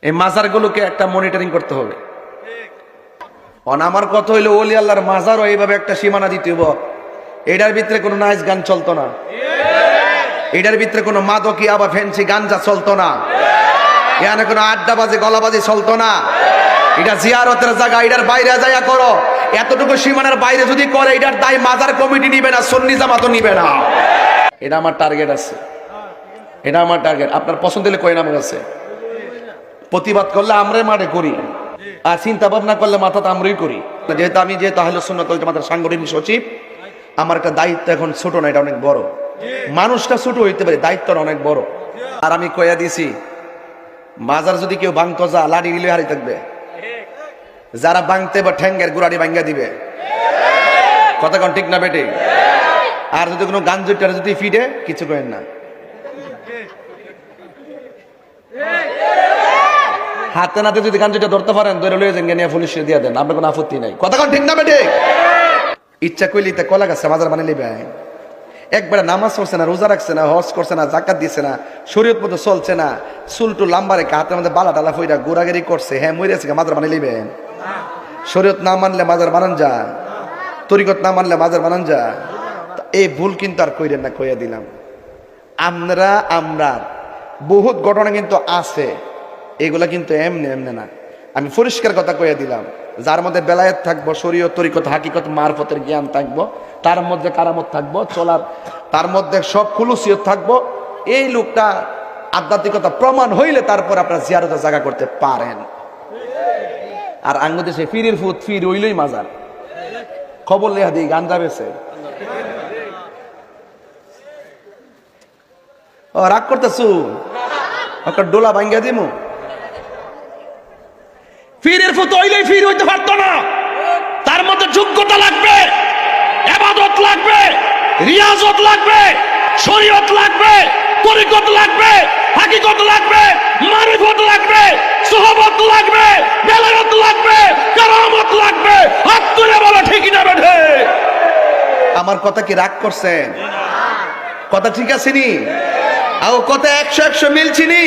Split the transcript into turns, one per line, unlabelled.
এই মাজারগুলোকে একটা মনিটরিং করতে হবে। আমার কথা হইলো ওলি আল্লাহর মাজারও এইভাবে একটা সীমানা দিতে হইব। এটার ভিতরে কোনো নাচ গান চলতো না, এটার ভিতরে কোনো মাদকী আবার ফ্যান্সি গাঞ্জা চলতো না, এখানে কোনো আড্ডাবাজি গলাবাজি চলতো না। এটা জিয়ারতের জায়গা, এটার বাইরে যাইয়া করো। এতটুকু সীমানার বাইরে যদি করে এটার দায় মাজার কমিটি নিবে না, সুন্নি জামাতও নিবে না। এটা আমার টার্গেট আছে, এটা আমার টার্গেট। আপনার পছন্দ হলে কই আমার কাছে প্রতিবাদ করলে আমরাই মাঠে করি, আর চিন্তা ভাবনা করলে মাথাতে আমরাই করি। যেহেতু আহলে সুন্নাত ওয়াল জামাতের সাংগঠনিক সচিব, আমার একটা দায়িত্ব এখন ছোট না, এটা অনেক বড়। মানুষটা ছোট হইতে পারে, দায়িত্বটা অনেক বড়। আর আমি কইয়া দিছি, মাজার যদি কেউ ভাঙতো যা লাঠি গিলে হারিয়ে থাকবে, যারা ভাঙতে বা ঠ্যাঙ্গের গুড়ানি ভাঙ্গা দিবে। কথা কোন ঠিক না বেটে? আর যদি কোনো গান জুটার যদি ফিডে কিছু করেন না, হাতে নাতে যদি গান জুটা ধরতে পারেন ধরে লয়ে যান, নিয়ে পুলিশে দিয়ে দেন, আপনার কোনো আপত্তি নাই। কথা কোন ঠিক না বেটে? ইচ্ছা করলে তা কলা গাছে মাজার বানিয়ে লিবে। একবারে নামাজ পড়ছে না, রোজা রাখছে না, হজ করছে না, জাকাত দিচ্ছে না, শরীয়ত মতো চলছে না, চুলটু লাম্বা রেখে হাতের মধ্যে বালা টালা ফইরা গোড়াগিরি করছে, হ্যাঁ মরেছে, মাজার বানিয়ে লিবেন? শরীয়ত না মানলে মাজার বানান যা, তরিকত না মানলে মাজার বানান যা। এই ভুল কিন্তু আর কইরেন না, কইয়া দিলাম। আমরা বহুত ঘটনা কিন্তু আছে, এগুলা কিন্তু এমনি এমনি না। আমি পরিষ্কার কথা কইয়া দিলাম, যার মধ্যে বেলায়েত থাকবো, শরীয়ত তরিকত হাকিকত মারফতের জ্ঞান থাকবো, তার মধ্যে কারামত থাকবো চলার, তার মধ্যে সব খুলুসিয়ত থাকবো, এই লোকটা আধ্যাত্মিকতা প্রমাণ হইলে তারপর আপনারা জিয়ারতের জায়গা করতে পারেন। আর আঙ্গুদেশে ফিরের ফুট ফির হইলই মাজার। খবর লেহা দিই গান যাবেছে। ও রাগ করতেছু, একটা ডোলা ভাঙ্গা দিমু। ফিরের ফুট হইলেই ফির হইতে পারতো না, তার মধ্যে যোগ্যতা লাগবে, ইবাদত লাগবে, রিয়াজত লাগবে, শরীয়ত লাগবে, তরিকত লাগবে, হাকিকত লাগবে, মারিফত লাগবে, সুহবত লাগবে, বেলায়েত লাগবে, কারামত লাগবে। হাত তুলে বলো ঠিক না বেঠে? আমার কথা কি রাগ করছেন? কথা ঠিক আছে নি? আর কথা 100 মিলছি নি?